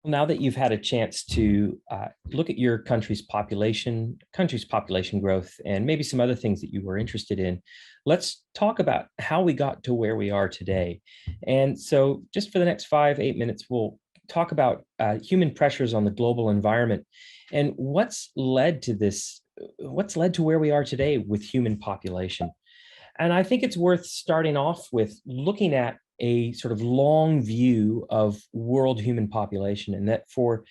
Now that you've had a chance to look at your country's population growth, and maybe some other things that you were interested in, let's talk about how we got to where we are today. And so just for the next 8 minutes, we'll talk about human pressures on the global environment and what's led to where we are today with human population. And I think it's worth starting off with looking at a sort of long view of world human population, and that for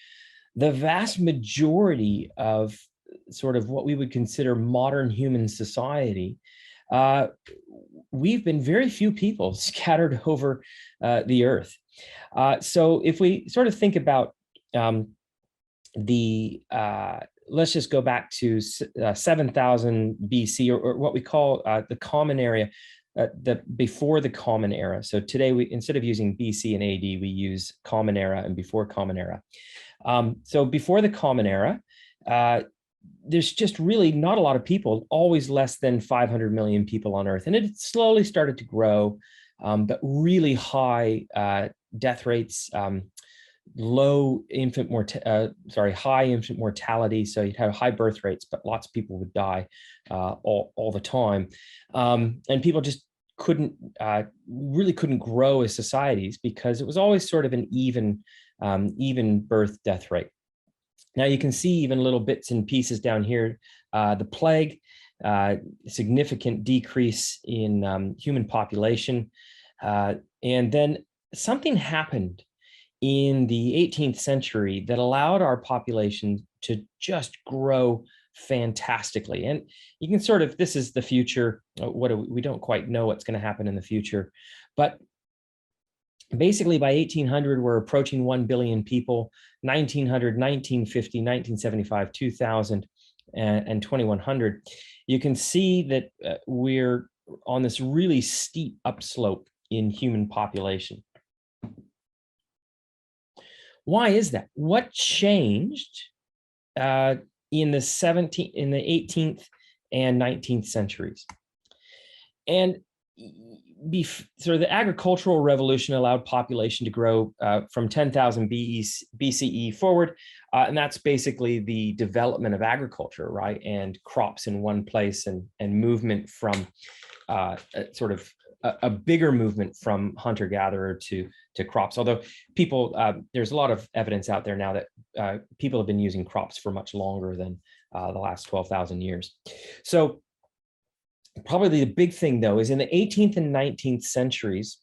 the vast majority of sort of what we would consider modern human society, uh, we've been very few people scattered over the earth. So if we sort of think about the let's just go back to 7,000 BC, or what we call the Common Era, before the Common Era. So today, we instead of using BC and AD, we use Common Era and before Common Era. So before the Common Era, there's just really not a lot of people, always less than 500 million people on Earth. And it slowly started to grow, but really high death rates, high infant mortality. So you'd have high birth rates, but lots of people would die all the time. And people just really couldn't grow as societies because it was always sort of an even birth death rate. Now you can see even little bits and pieces down here, the plague, significant decrease in human population. And then something happened in the 18th century that allowed our population to just grow fantastically. And you can sort of, this is the future. We don't quite know what's going to happen in the future, but basically by 1800, we're approaching 1 billion people, 1900, 1950, 1975, 2000, and 2100. You can see that we're on this really steep upslope in human population. Why is that? What changed in the 18th and 19th centuries? And so the agricultural revolution allowed population to grow from 10,000 BCE forward. And that's basically the development of agriculture, right? And crops in one place, and movement from sort of a bigger movement from hunter-gatherer to crops. Although people, there's a lot of evidence out there now that people have been using crops for much longer than the last 12,000 years. So probably the big thing, though, is in the 18th and 19th centuries,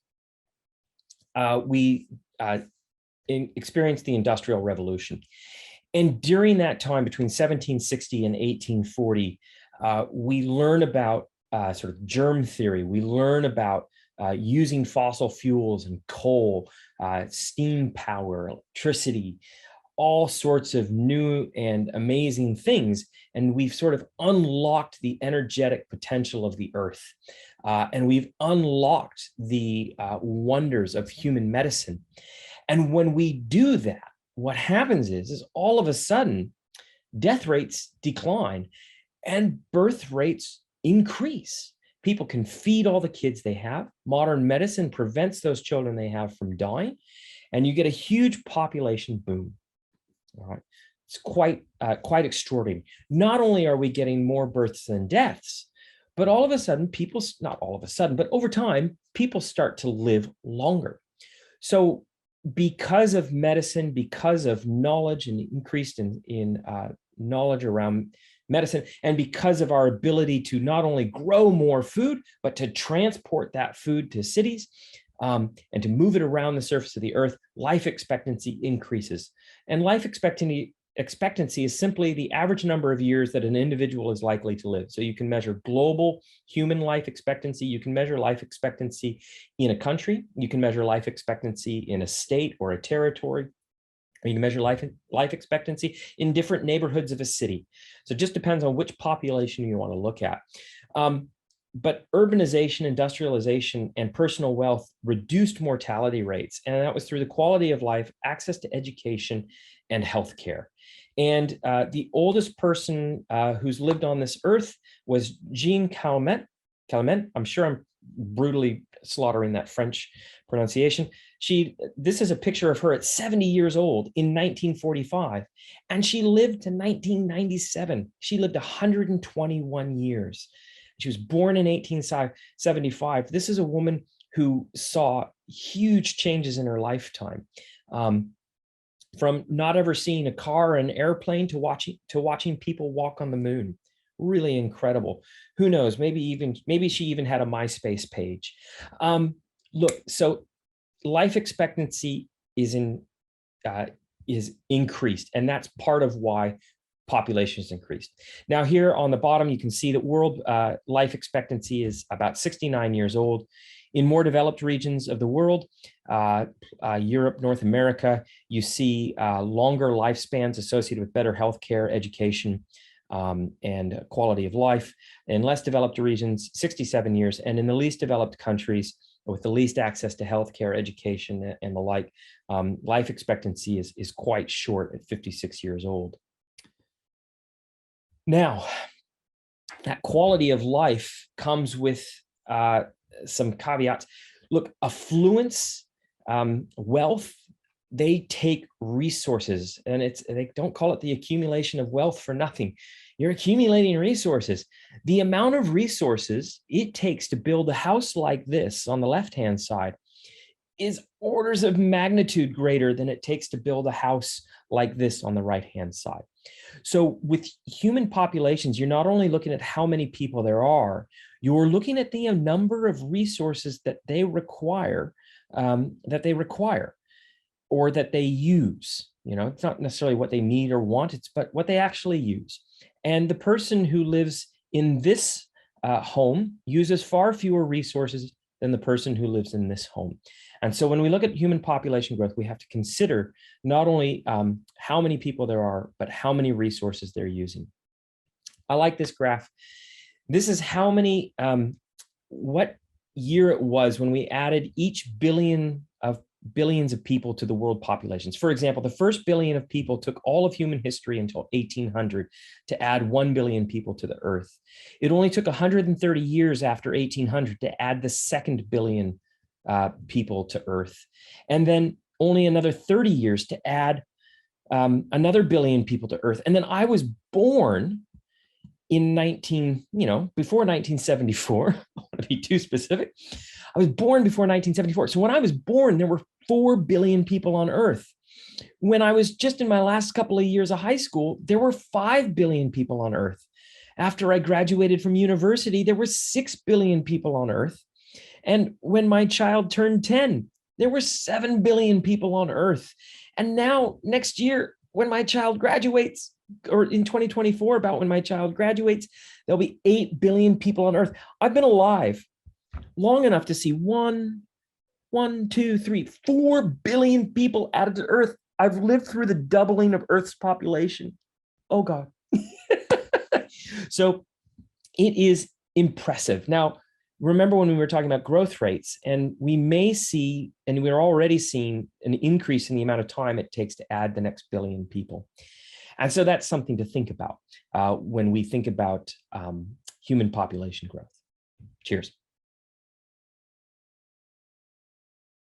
we experienced the Industrial Revolution. And during that time, between 1760 and 1840, we learn about sort of germ theory. We learn about using fossil fuels and coal, steam power, electricity, all sorts of new and amazing things. And we've sort of unlocked the energetic potential of the earth. And we've unlocked the wonders of human medicine. And when we do that, what happens is all of a sudden, death rates decline and birth rates increase. People can feed all the kids they have. Modern medicine prevents those children they have from dying. And you get a huge population boom. All right. It's quite extraordinary. Not only are we getting more births than deaths, but all of a sudden, not all of a sudden, but over time, people start to live longer. So because of medicine, because of knowledge and increased in knowledge around medicine, and because of our ability to not only grow more food, but to transport that food to cities, and to move it around the surface of the earth, life expectancy increases. And life expectancy is simply the average number of years that an individual is likely to live. So you can measure global human life expectancy. You can measure life expectancy in a country. You can measure life expectancy in a state or a territory. Or you can measure life expectancy in different neighborhoods of a city. So it just depends on which population you want to look at. But urbanization, industrialization, and personal wealth reduced mortality rates. And that was through the quality of life, access to education, and healthcare. And the oldest person who's lived on this earth was Jean Calment. I'm sure I'm brutally slaughtering that French pronunciation. This is a picture of her at 70 years old in 1945, and she lived to 1997. She lived 121 years. She was born in 1875. This is a woman who saw huge changes in her lifetime. From not ever seeing a car or an airplane to watching people walk on the moon. Really incredible. Who knows? Maybe she even had a MySpace page. Look, so life expectancy is increased, and that's part of why population is increased. Now, here on the bottom, you can see that world life expectancy is about 69 years old. In more developed regions of the world, Europe, North America, you see longer lifespans associated with better healthcare, education, and quality of life. In less developed regions, 67 years, and in the least developed countries with the least access to healthcare, education, and the like, life expectancy is quite short at 56 years old. Now, that quality of life comes with some caveats. Look, affluence, wealth, they take resources, and they don't call it the accumulation of wealth for nothing. You're accumulating resources. The amount of resources it takes to build a house like this on the left-hand side is orders of magnitude greater than it takes to build a house like this on the right-hand side. So with human populations, you're not only looking at how many people there are, you're looking at the number of resources that they require, or that they use. You know, it's not necessarily what they need or want, but what they actually use. And the person who lives in this home uses far fewer resources than the person who lives in this home. And so when we look at human population growth, we have to consider not only how many people there are, but how many resources they're using. I like this graph. This is how many, what year it was when we added each billions of people to the world populations. For example, the first billion of people took all of human history until 1800 to add 1 billion people to the earth. It only took 130 years after 1800 to add the second billion people to earth. And then only another 30 years to add another billion people to earth. And then I was born in before 1974. I don't want to be too specific. I was born before 1974. So when I was born, there were 4 billion people on Earth. When I was just in my last couple of years of high school, there were 5 billion people on Earth. After I graduated from university, there were 6 billion people on Earth. And when my child turned 10, there were 7 billion people on Earth. And now next year, when my child graduates, or in 2024, about when my child graduates, there'll be 8 billion people on Earth. I've been alive long enough to see 4 billion people added to Earth. I've lived through the doubling of Earth's population. Oh God. So it is impressive. Now, remember when we were talking about growth rates, and we may see, and we're already seeing, an increase in the amount of time it takes to add the next billion people. And so that's something to think about when we think about human population growth. Cheers.